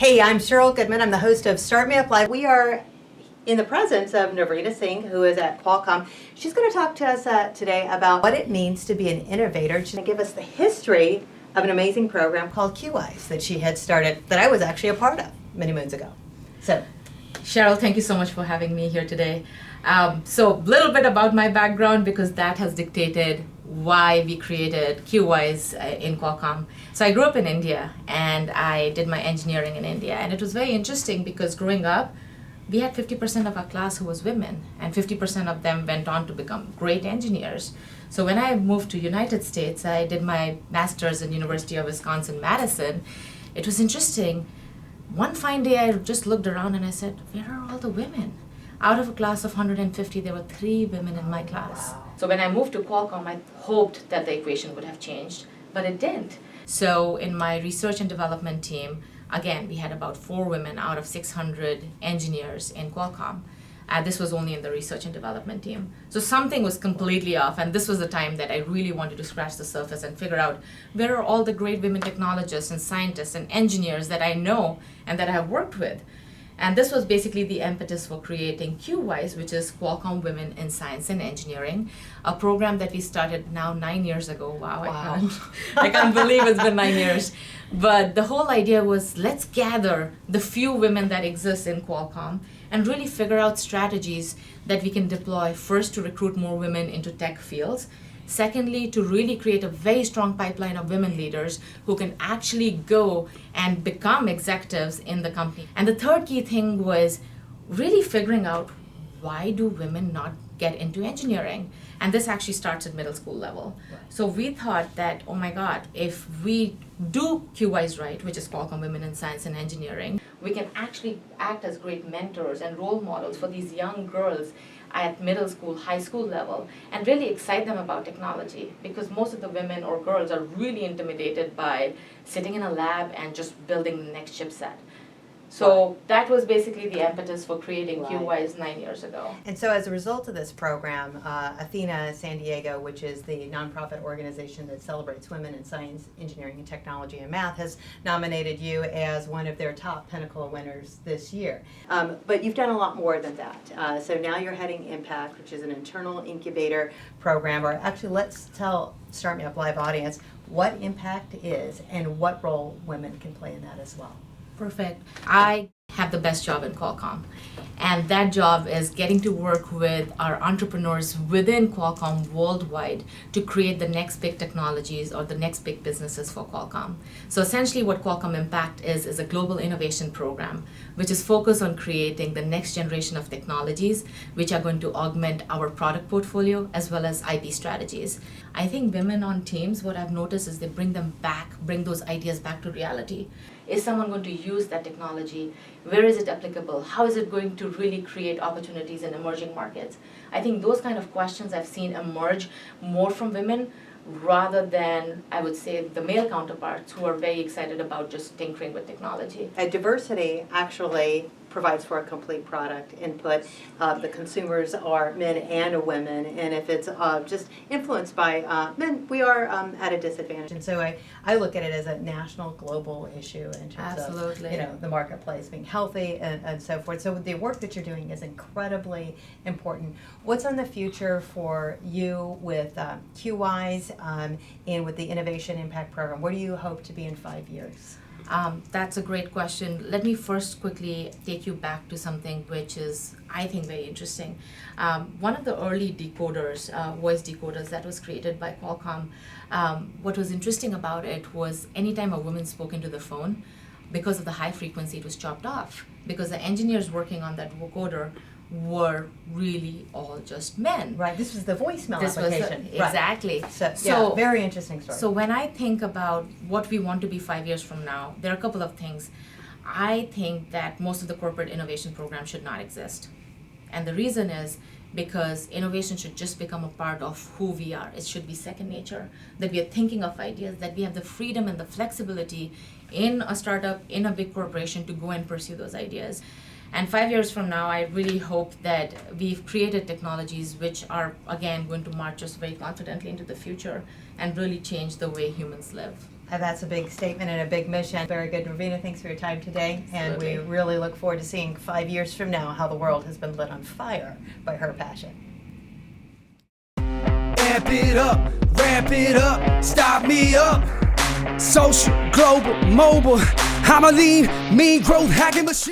Hey, I'm Cheryl Goodman. I'm the host of Start Me Up Live. We are in the presence of Navrina Singh, who is at Qualcomm. She's going to talk to us today about what it means to be an innovator. She's going to give us the history of an amazing program called QWise that she had started, that I was actually a part of many moons ago. So, Cheryl, thank you so much for having me here today. So a little bit about my background, because that has dictated why we created QWise in Qualcomm. So I grew up in India and I did my engineering in India, and it was very interesting because growing up, we had 50% of our class who was women, and 50% of them went on to become great engineers. So when I moved to United States, I did my master's in University of Wisconsin-Madison. It was interesting. One fine day, I just looked around and I said, where are all the women? Out of a class of 150, there were 3 women in my class. So when I moved to Qualcomm, I hoped that the equation would have changed, but it didn't. So in my research and development team, again, we had about 4 women out of 600 engineers in Qualcomm. This was only in the research and development team. So something was completely off, and this was the time that I really wanted to scratch the surface and figure out where are all the great women technologists and scientists and engineers that I know and that I have worked with. And this was basically the impetus for creating QWise, which is Qualcomm Women in Science and Engineering, a program that we started now 9 years ago. Wow. I can't believe it's been 9 years. But the whole idea was, let's gather the few women that exist in Qualcomm and really figure out strategies that we can deploy, first to recruit more women into tech fields, secondly, to really create a very strong pipeline of women leaders who can actually go and become executives in the company. And the third key thing was really figuring out, why do women not get into engineering? And this actually starts at middle school level. Right. So we thought that, oh my God, if we do QWise right, which is Qualcomm Women in Science and Engineering, we can actually act as great mentors and role models for these young girls at middle school, high school level, and really excite them about technology, because most of the women or girls are really intimidated by sitting in a lab and just building the next chipset. So that was basically the impetus for creating QWise 9 years ago. And so as a result of this program, Athena San Diego, which is the nonprofit organization that celebrates women in science, engineering, and technology and math, has nominated you as one of their top Pinnacle winners this year. But you've done a lot more than that. So now you're heading Impact, which is an internal incubator program, or actually let's tell Start Me Up Live audience what Impact is and what role women can play in that as well. Perfect. I have the best job in Qualcomm, and that job is getting to work with our entrepreneurs within Qualcomm worldwide to create the next big technologies or the next big businesses for Qualcomm. So essentially what Qualcomm Impact is a global innovation program which is focused on creating the next generation of technologies which are going to augment our product portfolio as well as IP strategies. I think women on teams, what I've noticed is they bring those ideas back to reality. Is someone going to use that technology? Where is it applicable? How is it going to really create opportunities in emerging markets? I think those kind of questions I've seen emerge more from women rather than, I would say, the male counterparts who are very excited about just tinkering with technology. Diversity actually provides for a complete product input. The consumers are men and women, and if it's just influenced by men, we are at a disadvantage. And so I look at it as a national, global issue in terms Absolutely. of the marketplace being healthy and so forth. So the work that you're doing is incredibly important. What's on the future for you with QWise and with the Innovation Impact Program? Where do you hope to be in 5 years? That's a great question. Let me first quickly take you back to something which is, I think, very interesting. One of the early decoders, voice decoders that was created by Qualcomm, what was interesting about it was anytime a woman spoke into the phone, because of the high frequency, it was chopped off, because the engineers working on that vocoder were really all just men. Right, this was the voicemail application. Exactly. Right. So, very interesting story. So when I think about what we want to be 5 years from now, there are a couple of things. I think that most of the corporate innovation programs should not exist. And the reason is because innovation should just become a part of who we are. It should be second nature, that we are thinking of ideas, that we have the freedom and the flexibility in a startup, in a big corporation to go and pursue those ideas. And 5 years from now, I really hope that we've created technologies which are, again, going to march us very confidently into the future and really change the way humans live. That's a big statement and a big mission. Very good. Navrina, thanks for your time today. And we really look forward to seeing 5 years from now how the world has been lit on fire by her passion. Amp it up, ramp it up, stop me up. Social, global, mobile. I'm a lean, mean growth hacking machine.